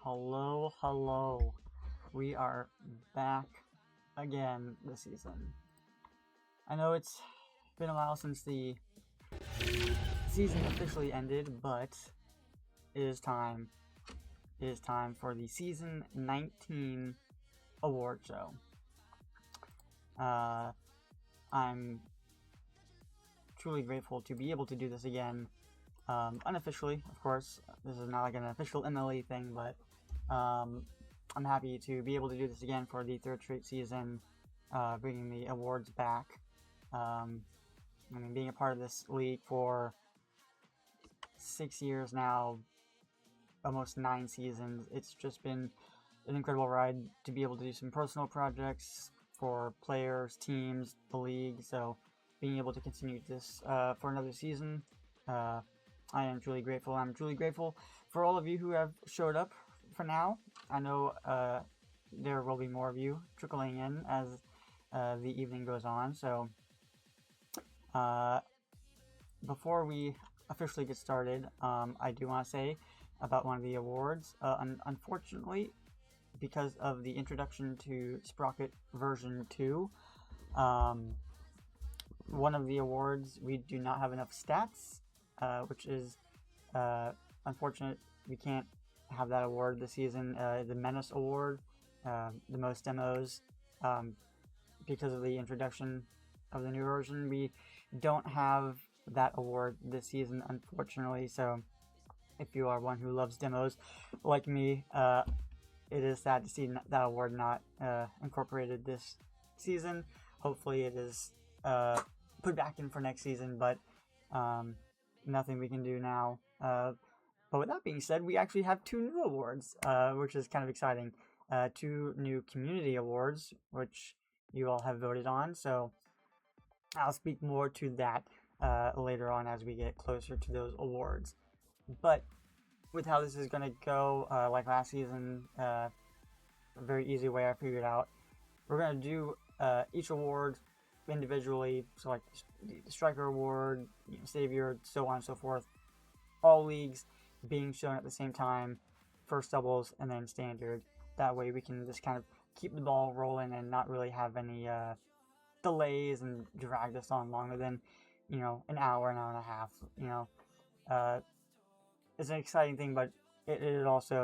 Hello. We are back again this season. I know it's been a while since the season officially ended, but it is time. It is time for the Season 19 award show. I'm truly grateful to be able to do this again. Unofficially, of course. This is not like an official MLE thing, but I'm happy to be able to do this again for the third straight season, bringing the awards back. Being a part of this league for 6 years now, almost 9 seasons, it's just been an incredible ride to be able to do some personal projects for players, teams, the league. So being able to continue this for another season, I am truly grateful. I'm truly grateful for all of you who have showed up for now. I know there will be more of you trickling in as the evening goes on. So before we officially get started, I do want to say about one of the awards. Unfortunately, because of the introduction to Sprocket version 2, one of the awards, we do not have enough stats, which is unfortunate. We can't have that award this season. The Menace Award, the most demos, because of the introduction of the new version, we don't have that award this season, unfortunately. So if you are one who loves demos like me, it is sad to see that award not incorporated this season. Hopefully it is put back in for next season, but nothing we can do now. But with that being said, we actually have 2 new awards, which is kind of exciting. 2 new community awards, which you all have voted on. So I'll speak more to that later on as we get closer to those awards. But with how this is going to go, like last season, a very easy way I figured out, we're going to do each award individually. So like the Striker Award, Savior, so on and so forth. All leagues being shown at the same time, first doubles and then standard. That way we can just kind of keep the ball rolling and not really have any delays and drag this on longer than an hour and a half. It's an exciting thing, but it is also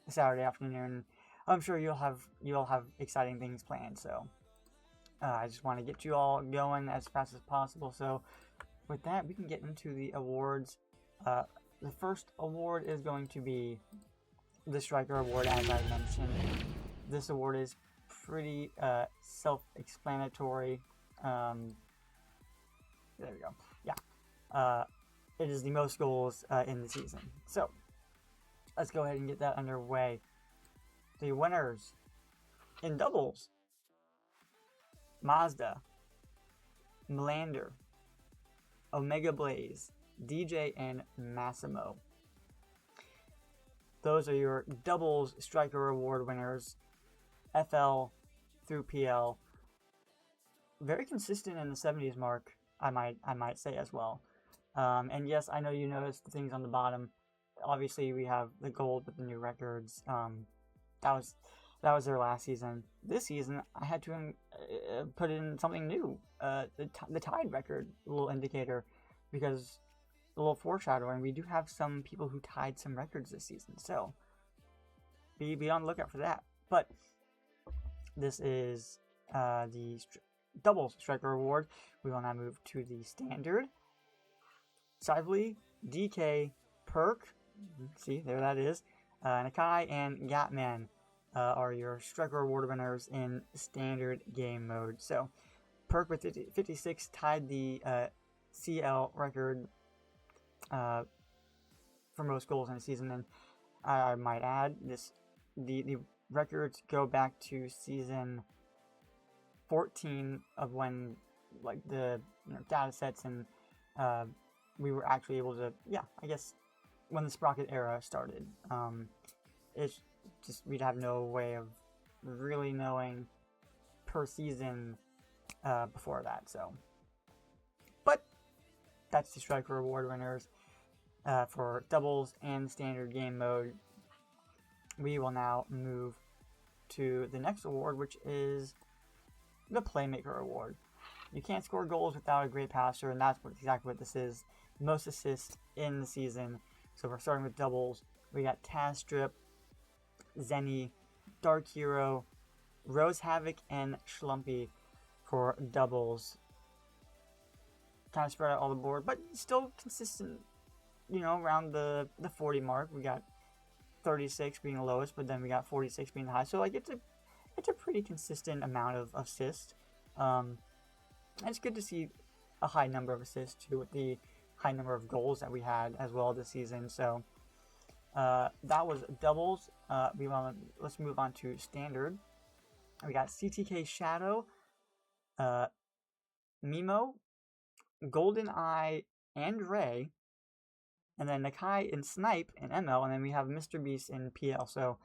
a Saturday afternoon. I'm sure you'll have exciting things planned, so I just want to get you all going as fast as possible. So with that, we can get into the awards. The first award is going to be the Striker Award, as I mentioned. This award is pretty self-explanatory. There we go. Yeah. It is the most goals in the season. So let's go ahead and get that underway. The winners in doubles: Mazda, Melander, Omega Blaze, DJ, and Massimo. Those are your doubles Striker Award winners, FL through PL. Very consistent in the 70s mark, I might say as well. And yes, I know you noticed the things on the bottom. Obviously, we have the gold with the new records. That was their last season. This season, I had to put in something new. The tied record, a little indicator, because a little foreshadowing. We do have some people who tied some records this season, so be on the lookout for that. But this is the doubles Striker Award. We will now move to the standard. Sively, DK, Perk, see, there that is, Nakai, and Gatman are your Striker Award winners in standard game mode. So, Perk with 56 tied the CL record for most goals in a season, and I might add, the records go back to season 14 of when the data sets and we were actually able to, I guess when the Sprocket era started. It's just we'd have no way of really knowing per season before that. So, but that's the Striker Award winners for doubles and standard game mode. we will now move to the next award, which is the Playmaker Award. You can't score goals without a great passer, and that's exactly what this is. Most assists in the season. So we're starting with doubles. We got Taz Strip, Zenny, Dark Hero, Rose Havoc, and Schlumpy for doubles. Kind of spread out all the board, but still consistent, around the 40 mark. We got 36 being the lowest, but then we got 46 being the high. So, it's a pretty consistent amount of assists. And it's good to see a high number of assists, too, with the high number of goals that we had as well this season. So, that was doubles. Let's move on to standard. We got CTK Shadow, Mimo, Golden Eye, and Ray, and then Nakai and Snipe in ML, and then we have Mr. Beast in PL. So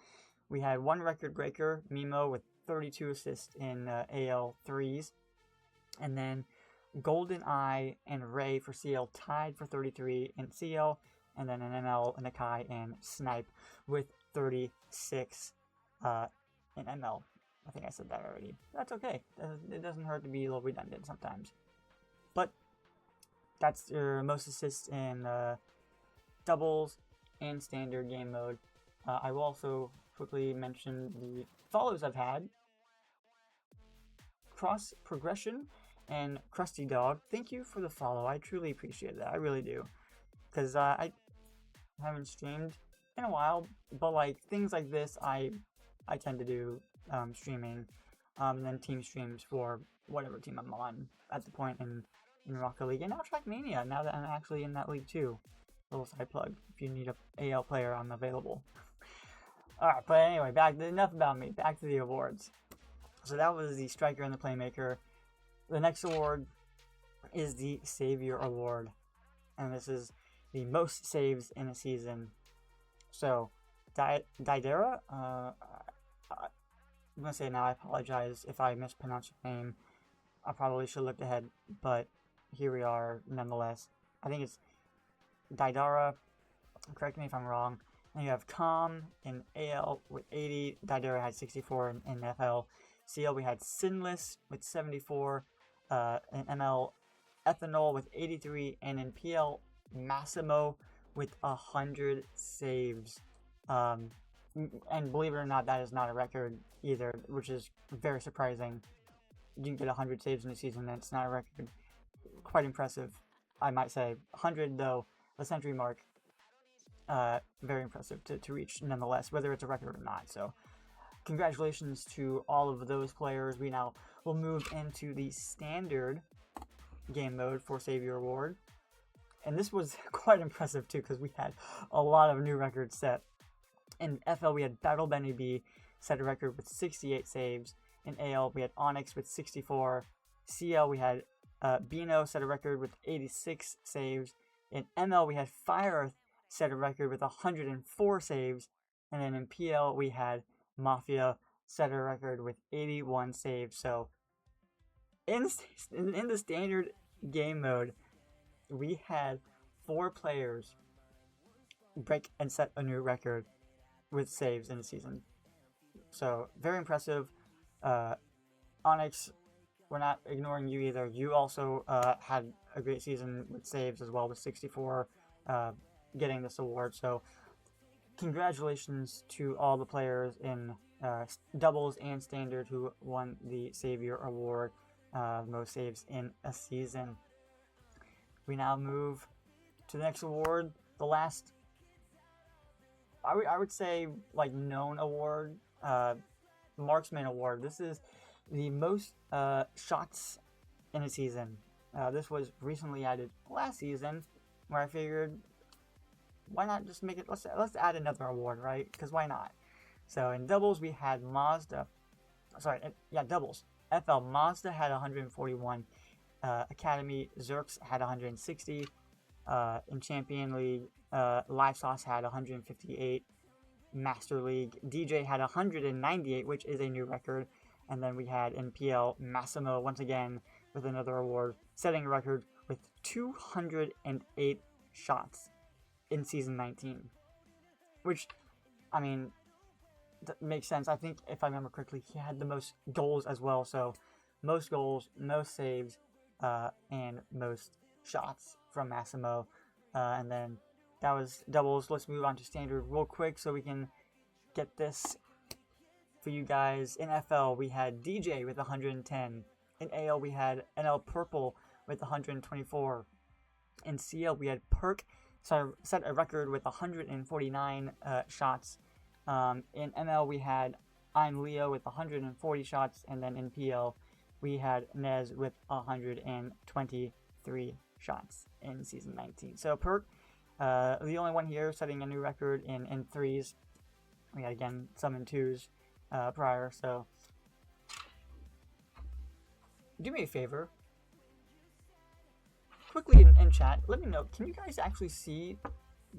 we had one record breaker, Mimo, with 32 assists in AL 3s, and then Golden Eye and Ray for CL tied for 33 in CL, and then in ML, Nakai and Snipe with 36 in ML. I think I said that already. That's okay. It doesn't hurt to be a little redundant sometimes. But that's your most assists in doubles and standard game mode. I will also quickly mention the follows I've had. Cross Progression and Krusty Dog. Thank you for the follow. I truly appreciate that. I really do. Because I haven't streamed in a while, but things like this I tend to do streaming, and then team streams for whatever team I'm on at the point in Rocket League, and now Trackmania, now that I'm actually in that league too. Little side plug. If you need a AL player, I'm available. Alright, but anyway, enough about me. Back to the awards. So that was the Striker and the Playmaker. The next award is the Savior Award, and this is the most saves in a season. So, Daidera, I'm going to say now, I apologize if I mispronounce your name. I probably should have looked ahead, but here we are nonetheless. I think it's Daidara, correct me if I'm wrong. And you have Calm in AL with 80, Daidara had 64 in FL. CL we had Sinless with 74, in ML Ethanol with 83, and in PL Massimo with 100 saves. And believe it or not, that is not a record either, which is very surprising. You can get 100 saves in a season, and it's not a record. Quite impressive, I might say. 100, though, the century mark, very impressive to reach nonetheless, whether it's a record or not. So, congratulations to all of those players. We now will move into the standard game mode for Savior Award. And this was quite impressive, too, because we had a lot of new records set. In FL, we had Battle Benny B set a record with 68 saves. In AL, we had Onyx with 64. CL, we had Bino set a record with 86 saves. In ML, we had Fire set a record with 104 saves. And then in PL, we had Mafia set a record with 81 saves. So, in the standard game mode, we had 4 players break and set a new record with saves in the season. So, very impressive. Onyx, we're not ignoring you either. You also had a great season with saves as well, with 64 getting this award. So, congratulations to all the players in doubles and standard who won the Savior Award, most saves in a season. We now move to the next award, the last, I would say, known award, Marksman Award. This is the most shots in a season. This was recently added last season, where I figured, why not just make it, let's add another award, right? Because why not? So in doubles, we had doubles. FL, Mazda had 141. Academy, Zerks had 160. In Champion League, Live Sauce had 158. Master League, DJ had 198, which is a new record. And then we had in PL, Massimo, once again, with another award, setting a record with 208 shots in Season 19. Which, I mean, makes sense. I think if I remember correctly, he had the most goals as well. So most goals, most saves, and most shots from Massimo. And then that was doubles. Let's move on to standard real quick so we can get this for you guys. In FL, we had DJ with 110. In AL, we had NL Purple with 124. In CL, we had Perk set a record with 149 shots. In ML, we had I'm Leo with 140 shots. And then in PL, we had Nez with 123 shots in Season 19. So Perk, the only one here setting a new record in threes. We had, again, some in twos prior. So do me a favor. Quickly in chat, let me know, can you guys actually see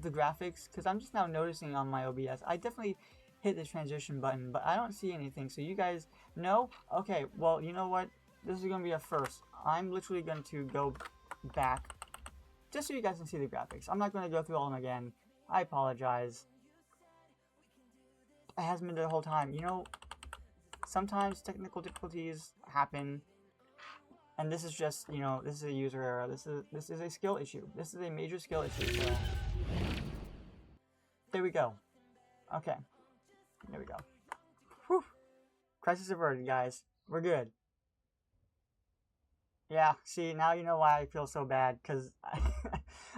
the graphics? Because I'm just now noticing on my OBS. I definitely hit the transition button, but I don't see anything. So you guys know? Okay, well, you know what? This is going to be a first. I'm literally going to go back just so you guys can see the graphics. I'm not going to go through all of them again. I apologize. It hasn't been the whole time. You know, sometimes technical difficulties happen. And this is just, you know, this is a user error. This is a skill issue. This is a major skill issue. So there we go. Okay. There we go. Whew. Crisis averted, guys. We're good. Yeah, see, now you know why I feel so bad, because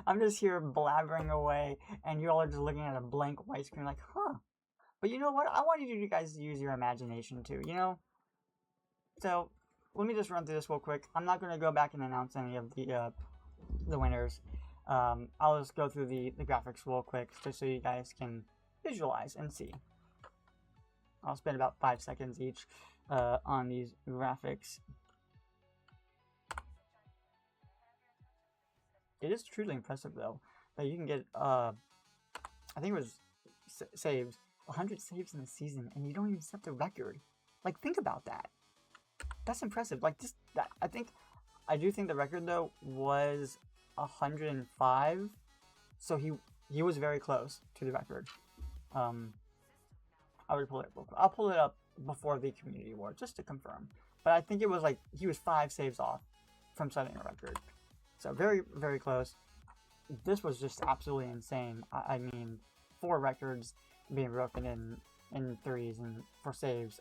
I'm just here blabbering away, and you all are just looking at a blank white screen like, huh. But you know what? I want you guys to use your imagination too, you know? So let me just run through this real quick. I'm not going to go back and announce any of the winners. I'll just go through the graphics real quick just so you guys can visualize and see. I'll spend about 5 seconds each on these graphics. It is truly impressive, though, that you can get, I think it was saves, 100 saves in a season, and you don't even set the record. Like, think about that. That's impressive. Like, just that. I do think the record, though, was 105. So he was very close to the record. I would pull it up. I'll pull it up before the community award just to confirm. But I think it was like he was 5 saves off from setting a record. So very, very close. This was just absolutely insane. I mean, 4 records being broken in threes and for saves.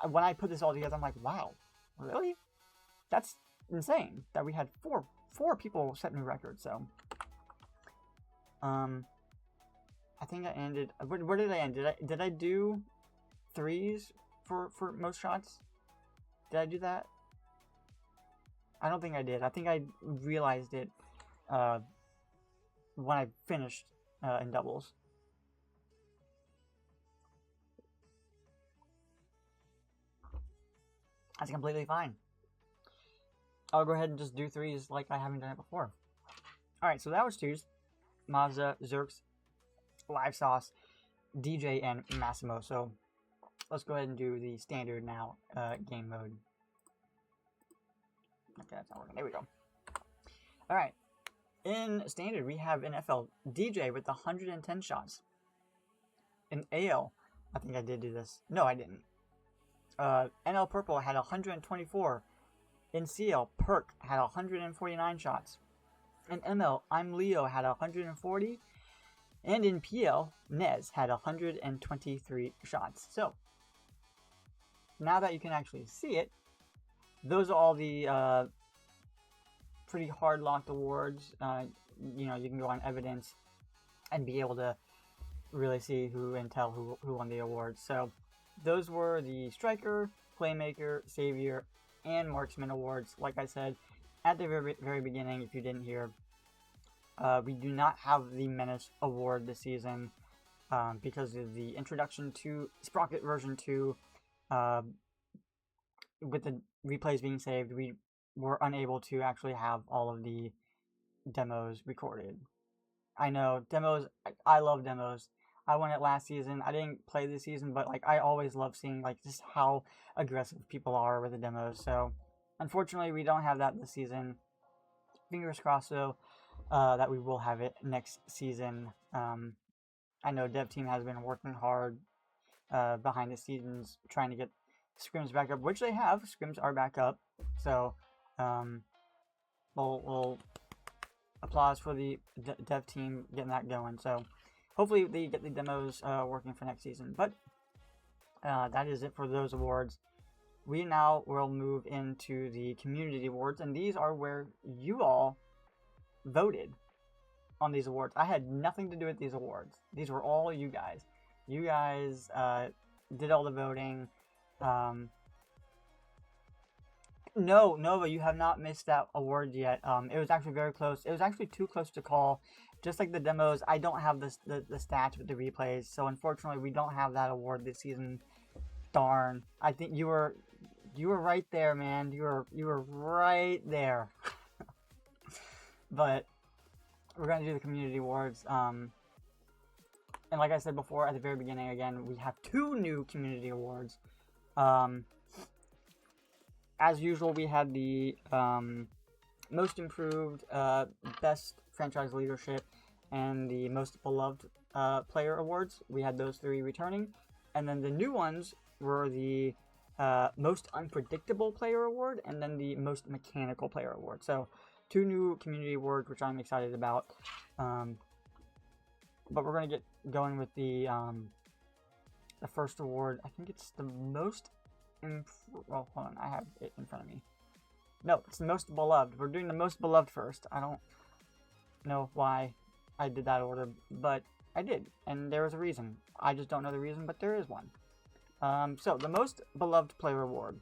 When I put this all together, I'm like, wow, really? That's insane that we had four people set new records. So, I think I ended. Where did I end? Did I do threes for most shots? Did I do that? I don't think I did. I think I realized it when I finished in doubles. That's completely fine. I'll go ahead and just do threes like I haven't done it before. Alright, so that was twos. Mazda, Zerks, Live Sauce, DJ, and Massimo. So let's go ahead and do the standard now game mode. Okay, that's not working. There we go. Alright. In standard, we have in FL DJ with 110 shots. In AL, I think I did do this. No, I didn't. NL Purple had 124. In CL, Perk had 149 shots. In ML, I'm Leo had 140. And in PL, Nez had 123 shots. So, now that you can actually see it, those are all the pretty hard locked awards. You know, you can go on evidence and be able to really see who and tell who won the awards. So, those were the Striker, Playmaker, Savior, and Marksman awards. Like I said at the very beginning, if you didn't hear, we do not have the Menace award this season because of the introduction to Sprocket version 2. With the replays being saved, we were unable to actually have all of the demos recorded. I know, demos, I love demos. I won it last season. I didn't play this season, but like I always love seeing like just how aggressive people are with the demos. So unfortunately, we don't have that this season. Fingers crossed though that we will have it next season. I know Dev Team has been working hard behind the scenes trying to get scrims back up, which they have. Scrims are back up. So we'll applause for the dev team getting that going. So hopefully they get the demos working for next season. But that is it for those awards. We now will move into the community awards, and these are where you all voted on these awards. I had nothing to do with these awards. These were all you guys. You guys did all the voting. No, Nova, you have not missed that award yet. It was actually very close. It was actually too close to call. Just like the demos, I don't have the stats with the replays, so unfortunately we don't have that award this season. Darn. I think you were right there, man. You were right there. But we're gonna do the community awards. And like I said before at the very beginning, again, we have 2 new community awards. As usual, we had the most improved, best franchise leadership, and the most beloved player awards. We had those 3 returning, and then the new ones were the most unpredictable player award, and then the most mechanical player award. So 2 new community awards, which I'm excited about. But we're gonna get going with the first award. I think it's the most. Well, hold on, I have it in front of me. No, it's the most beloved. We're doing the most beloved first. I don't know why I did that order, but I did, and there was a reason. I just don't know the reason, but there is one. So, the most beloved player award.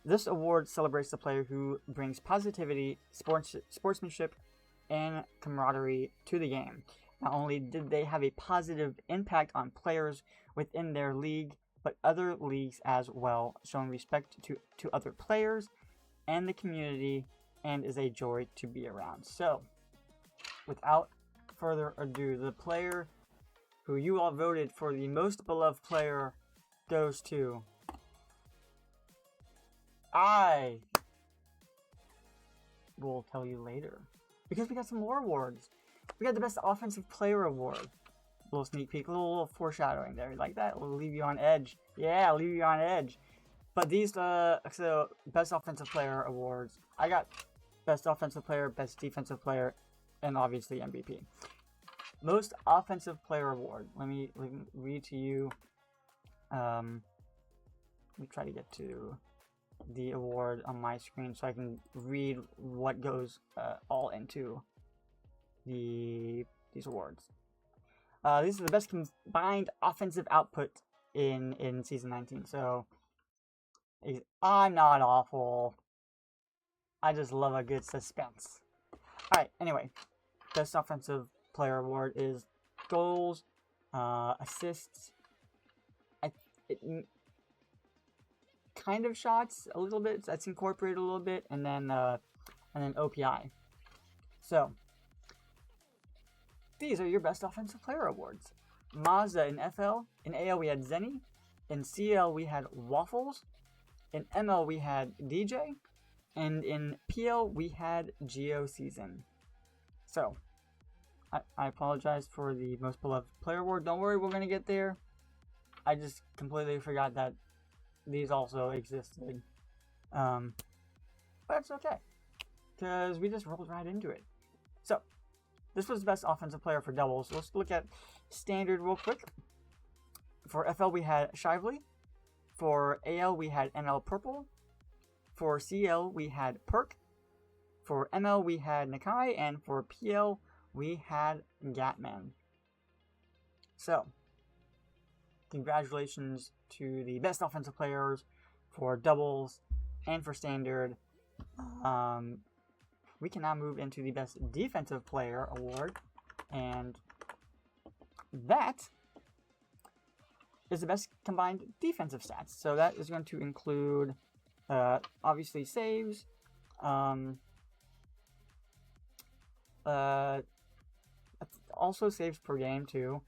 This award celebrates the player who brings positivity, sportsmanship, and camaraderie to the game. Not only did they have a positive impact on players within their league, but other leagues as well, showing respect to other players and the community, and is a joy to be around. So, without further ado, the player who you all voted for the most beloved player goes to... I will tell you later, because we got some more awards. We got the best offensive player award. A little sneak peek, a little foreshadowing there. You like that? We'll leave you on edge. Yeah, I'll leave you on edge. But these, so best offensive player awards. I got best offensive player, best defensive player, and obviously MVP. Most offensive player award. Let me read to you. Let me try to get to the award on my screen so I can read what goes all into these awards. These are the best combined offensive output in season 19. So I'm not awful. I just love a good suspense. Alright, anyway. Best offensive player award is goals, assists, kind of shots a little bit. That's incorporated a little bit, and then OPI. So these are your best offensive player awards. Mazda in FL. In AL we had Zenny. In CL we had Waffles. In ML we had DJ. And in PL we had Geo Season. So, I apologize for the most beloved player award. Don't worry, we're going to get there. I just completely forgot that these also existed. But it's okay, because we just rolled right into it. So, this was the best offensive player for doubles. So let's look at standard real quick. For FL, we had Shively. For AL, we had ML Purple. For CL, we had Perk. For ML, we had Nakai. And for PL, we had Gatman. So, congratulations to the best offensive players for doubles and for standard. We can now move into the best defensive player award, and that is the best combined defensive stats. So that is going to include obviously saves, also saves per game too,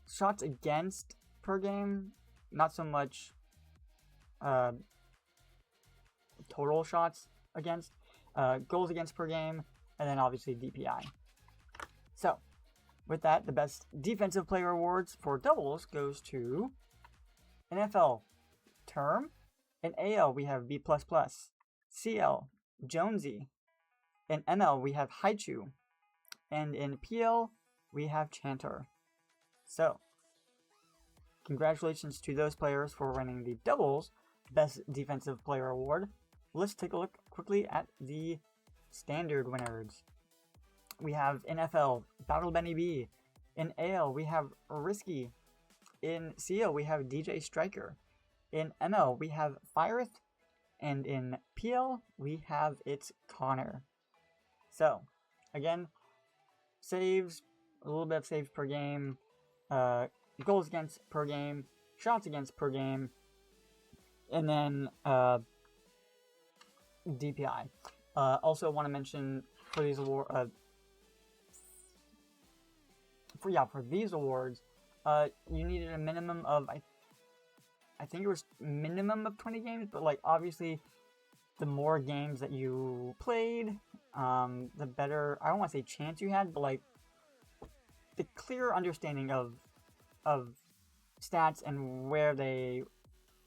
shots against per game, not so much total shots against, goals against per game, and then obviously DPI. So, with that, the best defensive player awards for doubles goes to NFL, Term. In AL, we have B++. CL, Jonesy. In ML, we have Haichu. And in PL, we have Chanter. So, congratulations to those players for winning the doubles Best Defensive Player Award. Let's take a look quickly at the standard winners. We have NFL, Battle Benny B. In AL, we have Risky. In CL, we have DJ Striker. In ML, we have Fireth. And in PL, we have It's Connor. So, again, saves, a little bit of saves per game, goals against per game, shots against per game, and then DPI. Also want to mention for these for these awards, you needed a minimum of I think it was minimum of 20 games, but like obviously the more games that you played, the better, I don't want to say chance you had, but like the clear understanding of stats and where they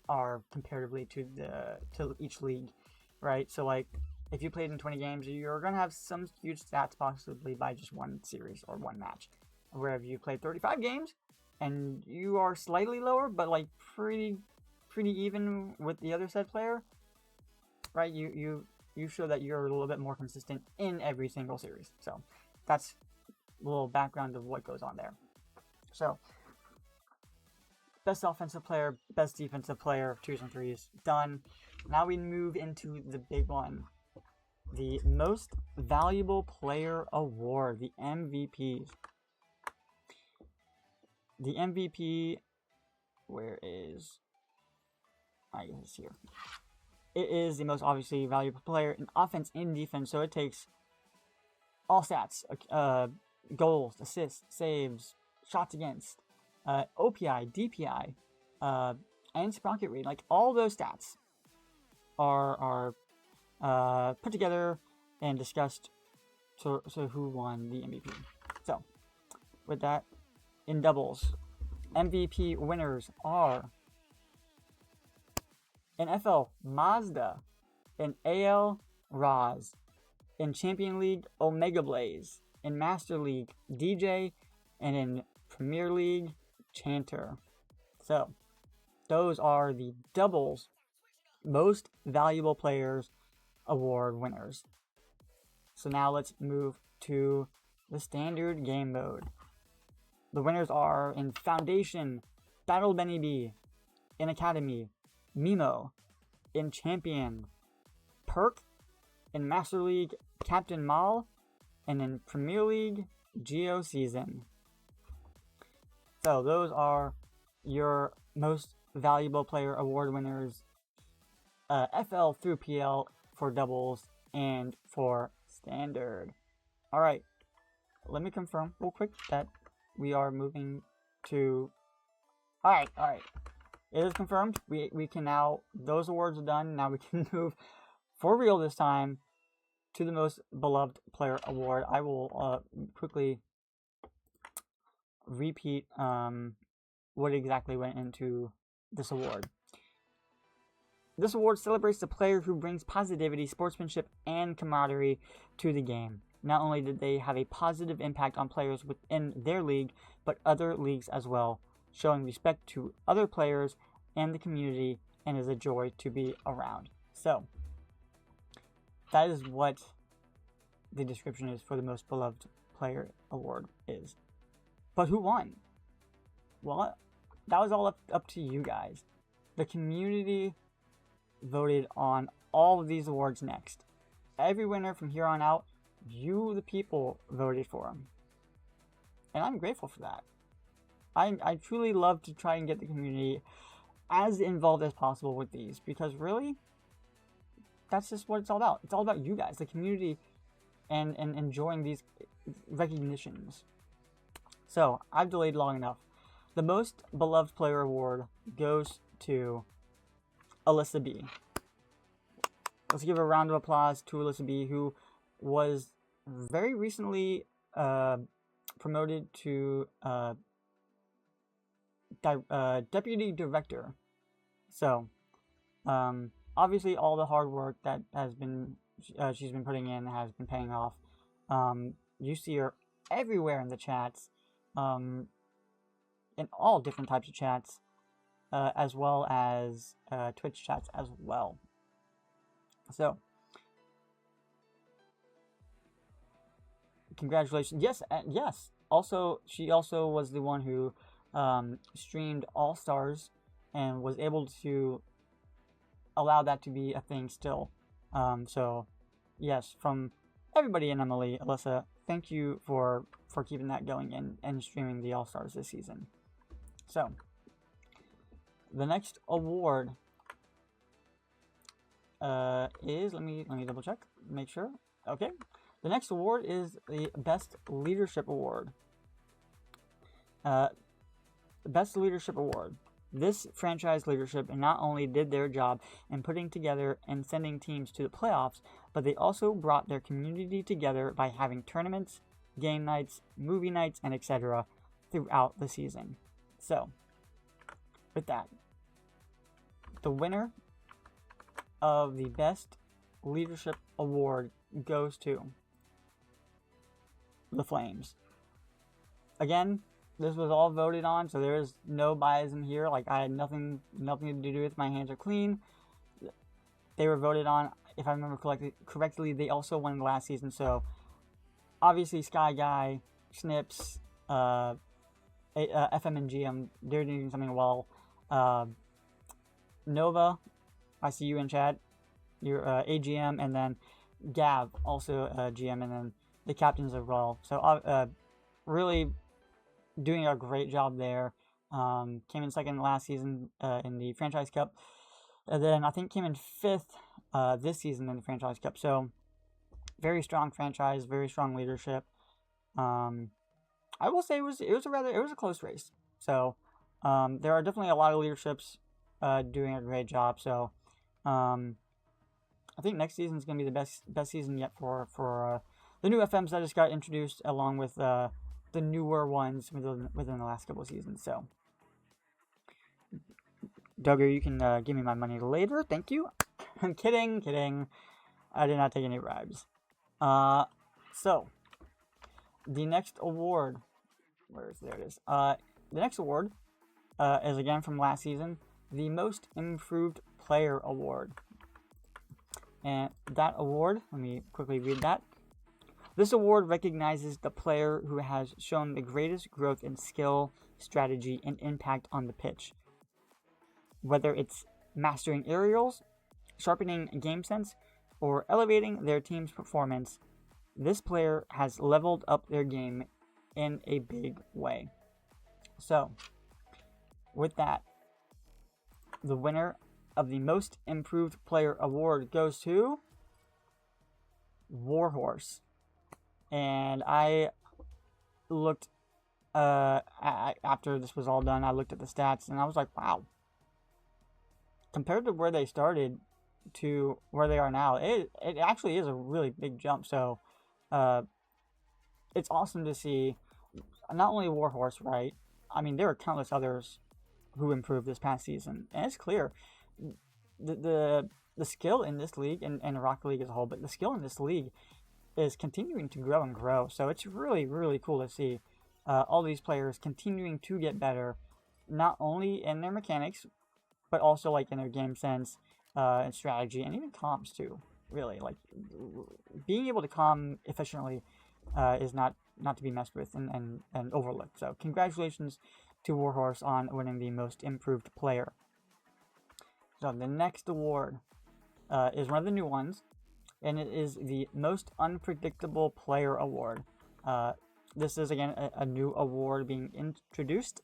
are comparatively to each league, right? So like if you played in 20 games, you're gonna have some huge stats possibly by just one series or one match. Wherever you played 35 games and you are slightly lower, but like pretty even with the other said player, right? You show that you're a little bit more consistent in every single series. So that's a little background of what goes on there. So best offensive player, best defensive player, 2s and 3s, done. Now we move into the big one, the most valuable player award, the MVPs. The MVP, where is, I guess here. It is the most obviously valuable player in offense and defense, so it takes all stats, goals, assists, saves, shots against, OPI, DPI, and sprocket rate. Like all those stats are put together and discussed so who won the MVP. So with that, in doubles, MVP winners are in FL, Mazda. In AL, Roz. In Champion League, Omega Blaze. In Master League, DJ. And in Premier League, Chanter. So, those are the doubles most valuable players award winners. So now let's move to the standard game mode. The winners are in Foundation, Battle Benny B. In Academy, Mimo. In Champion, Perk. In Master League, Captain Mal. And in Premier League, Geo Season. So those are your most valuable player award winners, FL through PL for doubles and for standard. Alright, let me confirm real quick that we are moving to... Alright. It is confirmed. We can now... Those awards are done. Now we can move, for real this time, to the most beloved player award. I will quickly repeat what exactly went into this award. This award celebrates the player who brings positivity, sportsmanship, and camaraderie to the game. Not only did they have a positive impact on players within their league, but other leagues as well, showing respect to other players and the community, and is a joy to be around. So, that is what the description is for the most beloved player award is. But who won? Well, that was all up to you guys. The community voted on all of these awards next. Every winner from here on out, you, the people, voted for them. And I'm grateful for that. I truly love to try and get the community as involved as possible with these, because really, that's just what it's all about. It's all about you guys, the community, and enjoying these recognitions. So, I've delayed long enough. The most beloved player award goes to Alyssa B. Let's give a round of applause to Alyssa B, who was very recently promoted to deputy director. So, obviously, all the hard work that has been she's been putting in has been paying off. You see her everywhere in the chats, in all different types of chats, as well as Twitch chats as well. So, congratulations. Yes, yes. Also, she also was the one who streamed All Stars and was able to allow that to be a thing still. So, yes, from everybody in MLE, Alyssa, thank you for keeping that going and streaming the All Stars this season. So, the next award is, let me double check, make sure. Okay, the next award is the Best Leadership Award. The Best Leadership Award. This franchise leadership not only did their job in putting together and sending teams to the playoffs, but they also brought their community together by having tournaments, game nights, movie nights, and etc. throughout the season. So, with that, the winner of the Best Leadership Award goes to the Flames. Again, this was all voted on, so there is no bias in here. Like, I had nothing to do with. My hands are clean. They were voted on. If I remember correctly, they also won last season. So, obviously, Sky Guy, Snips, FM and GM, they're doing something well. Nova, I see you in chat. You're AGM, and then Gav, also GM, and then the captains as well. So, really doing a great job there. Came in second last season in the Franchise Cup. And then I think came in fifth this season in the Franchise Cup. So, very strong franchise, very strong leadership. I will say it was a close race. So, there are definitely a lot of leaderships doing a great job. So, I think next season is going to be the best season yet for the new FMs that just got introduced, along with the newer ones within the last couple of seasons. So, Duggar, you can give me my money later. Thank you. I'm kidding. I did not take any bribes. So, the next award, there it is. The next award is again from last season, the Most Improved Player Award. And that award, let me quickly read that. This award recognizes the player who has shown the greatest growth in skill, strategy, and impact on the pitch. Whether it's mastering aerials, sharpening game sense, or elevating their team's performance, this player has leveled up their game in a big way. So, with that, the winner of the Most Improved Player Award goes to Warhorse. And I looked, after this was all done, I looked at the stats and I was like, wow. Compared to where they started to where they are now, it actually is a really big jump. So, it's awesome to see not only Warhorse, right? I mean, there are countless others who improved this past season. And it's clear the skill in this league and Rocket League as a whole, but the skill in this league is continuing to grow and grow. So it's really, really cool to see all these players continuing to get better, not only in their mechanics, but also like in their game sense and strategy, and even comms too. Really, like being able to comm efficiently is not to be messed with and overlooked. So congratulations to Warhorse on winning the Most Improved Player. So the next award is one of the new ones, and it is the Most Unpredictable Player Award. This is, again, a new award being introduced.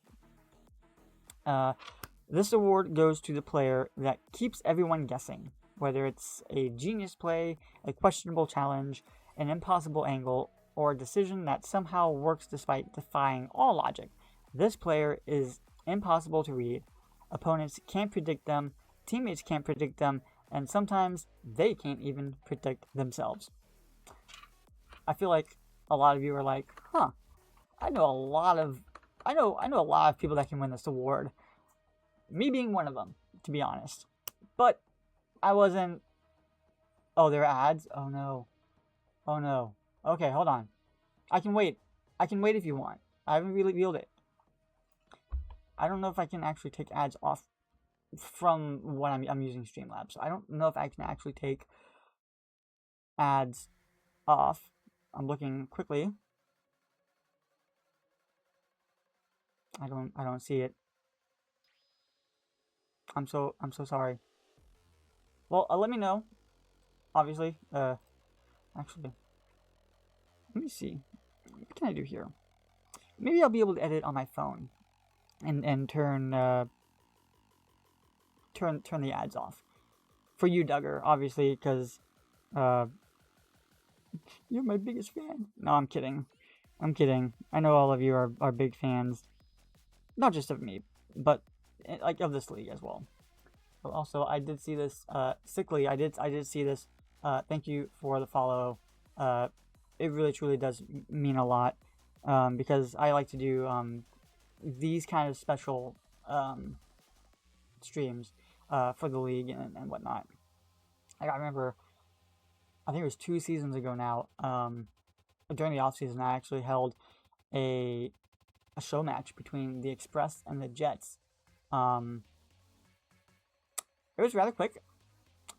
This award goes to the player that keeps everyone guessing, whether it's a genius play, a questionable challenge, an impossible angle, or a decision that somehow works despite defying all logic. This player is impossible to read. Opponents can't predict them, teammates can't predict them, and sometimes they can't even predict themselves. I feel like a lot of you are like, I know a lot of people that can win this award. Me being one of them, to be honest. But I wasn't. Oh, there are ads? Oh no. Oh no. Okay, hold on. I can wait. I can wait if you want. I haven't really revealed it. I don't know if I can actually take ads off from when I'm using Streamlabs. I don't know if I can actually take ads off. I'm looking quickly. I don't see it. I'm so sorry. Well, let me know. Obviously, actually, let me see. What can I do here? Maybe I'll be able to edit on my phone, and turn the ads off for you, Duggar. Obviously, because you're my biggest fan. No, I'm kidding. I'm kidding. I know all of you are big fans, not just of me, but like of this league as well. But also, I did see this. Sickly, I did see this. Thank you for the follow. It really truly does mean a lot, because I like to do these kind of special streams for the league and whatnot. I remember, I think it was 2 seasons ago now. During the off season, I actually held a show match between the Express and the Jets. It was rather quick.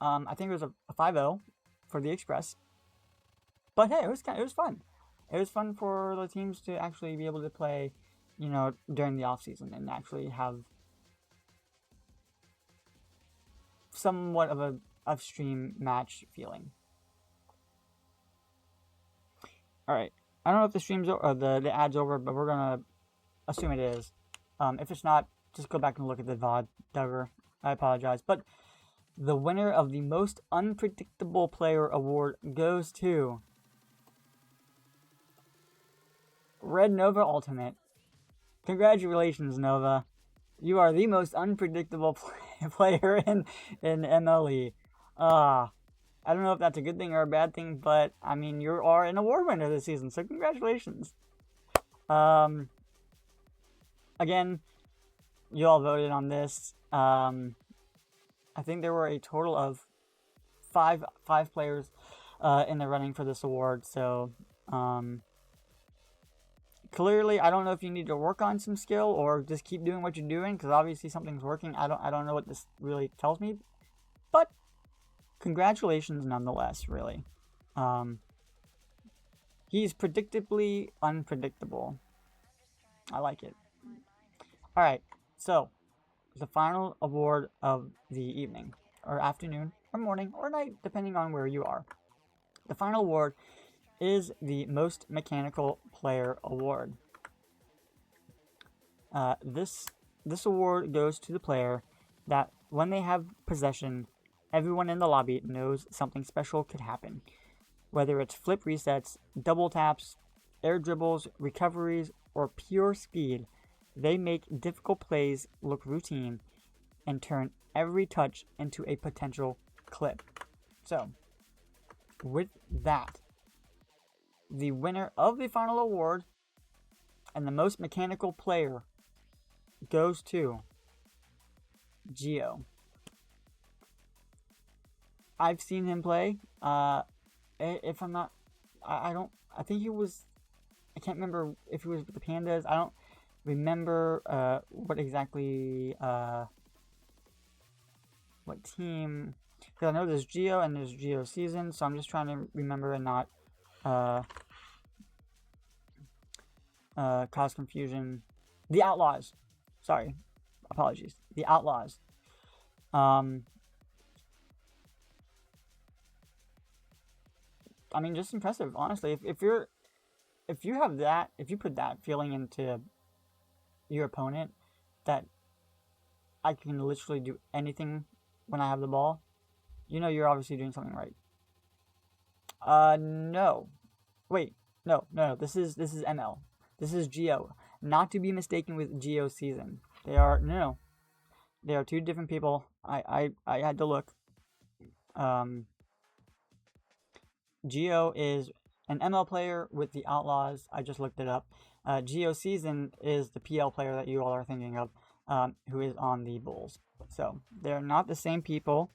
I think it was a 5-0 for the Express. But hey, it was fun. It was fun for the teams to actually be able to play, during the off season and actually have somewhat of a stream match feeling. All right, I don't know if the stream's or the ad's over, but we're gonna assume it is. If it's not, just go back and look at the VOD, Duggar. I apologize, but the winner of the most unpredictable player award goes to Red Nova Ultimate. Congratulations, Nova. You are the most unpredictable player in MLE. I don't know if that's a good thing or a bad thing, but I mean, you are an award winner this season, so congratulations. Again, you all voted on this. I think there were a total of five players in the running for this award. So clearly, I don't know if you need to work on some skill or just keep doing what you're doing, because obviously something's working. I don't know what this really tells me, but congratulations nonetheless. Really, he's predictably unpredictable. I like it. All right, so the final award of the evening, or afternoon, or morning, or night, depending on where you are. The final award is the Most Mechanical Player Award. This award goes to the player that when they have possession, everyone in the lobby knows something special could happen. Whether it's flip resets, double taps, air dribbles, recoveries, or pure speed, they make difficult plays look routine and turn every touch into a potential clip. So, with that, the winner of the final award and the most mechanical player goes to Geo. I've seen him play. If I'm not, I think he was. I can't remember if he was with the Pandas. I don't remember what exactly what team, because I know there's Geo and there's Geo season, so I'm just trying to remember and not cause confusion. The Outlaws, sorry, apologies. The Outlaws. I mean, just impressive, honestly. If you put that feeling into your opponent, that I can literally do anything when I have the ball, you're obviously doing something right. No. Wait, no. This is ML. This is Geo. Not to be mistaken with Geo season. They are They are two different people. I had to look. Geo is an ML player with the Outlaws. I just looked it up. Geo Season is the PL player that you all are thinking of, who is on the Bulls. So they're not the same people.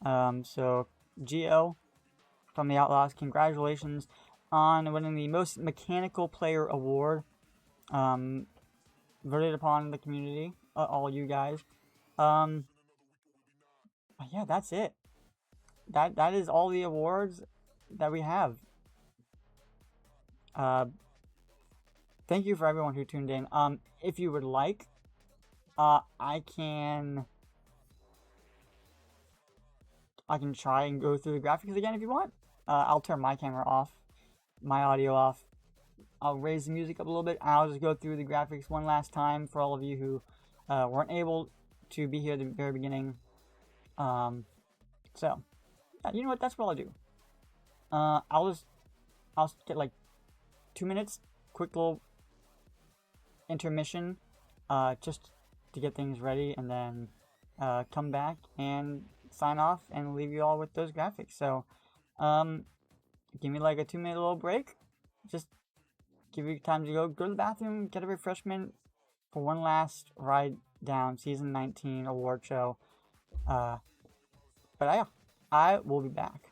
So Geo from the Outlaws, congratulations on winning the most mechanical player award, voted upon in the community, all you guys. Yeah, that's it. That is all the awards that we have. Thank you for everyone who tuned in. If you would like, I can try and go through the graphics again if you want. I'll turn my camera off, my audio off. I'll raise the music up a little bit. I'll just go through the graphics one last time for all of you who weren't able to be here at the very beginning. So, you know what? That's what I'll do. I'll get like 2 minutes, quick little intermission, just to get things ready, and then come back and sign off and leave you all with those graphics. So, give me like a 2-minute little break. Just give you time to go to the bathroom, get a refreshment for one last ride down Season 19 award show. But yeah, I will be back.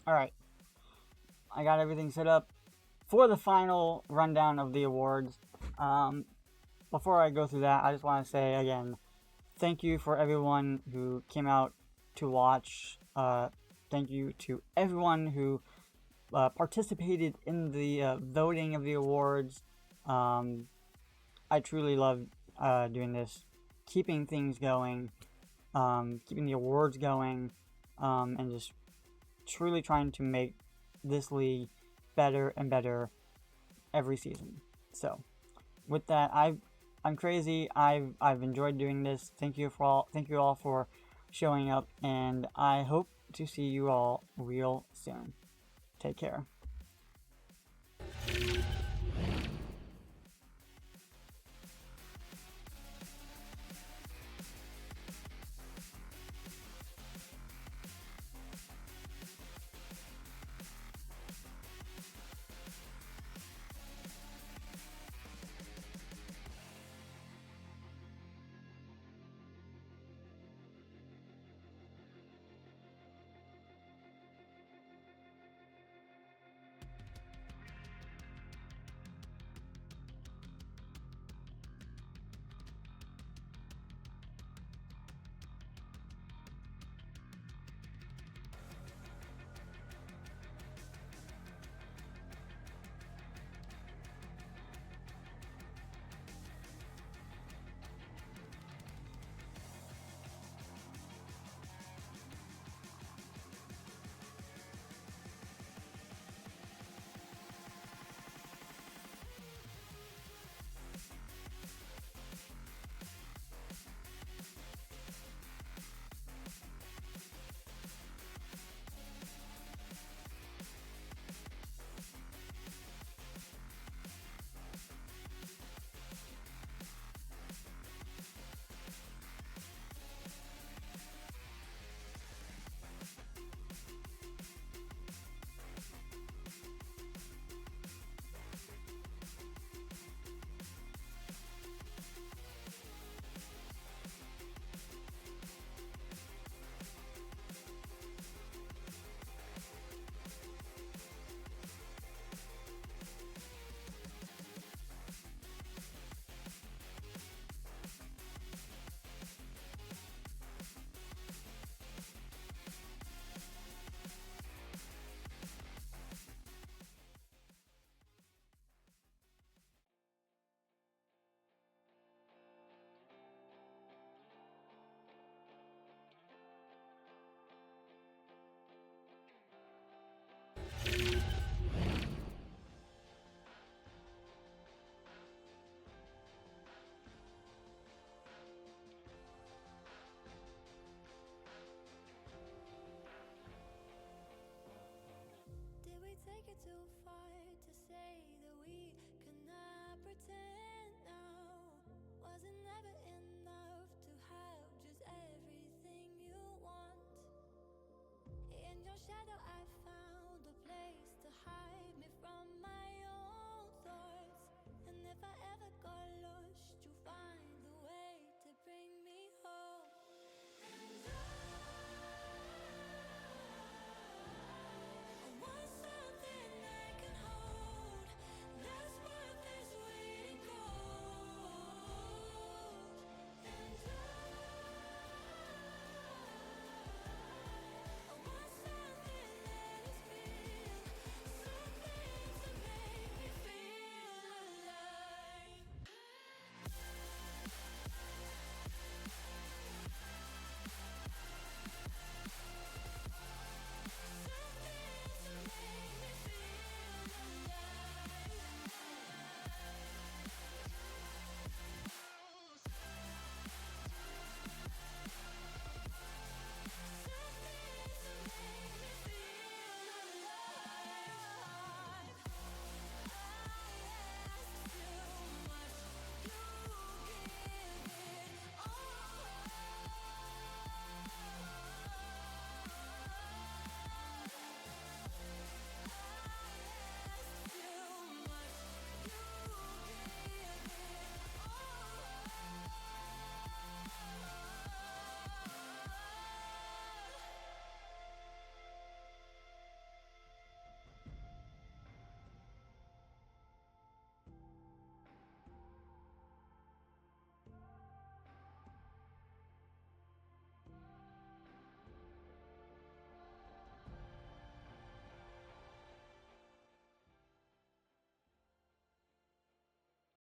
Alright, I got everything set up for the final rundown of the awards. Before I go through that, I just want to say again, thank you for everyone who came out to watch. Thank you to everyone who participated in the voting of the awards. I truly love doing this, keeping things going, keeping the awards going, and just truly trying to make this league better and better every season. So, with that, I'm crazy. I've enjoyed doing this. Thank you all for showing up, and I hope to see you all real soon. Take care. Did we take it too far to say that we could not pretend now? Was it never enough to have just everything you want? In your shadow I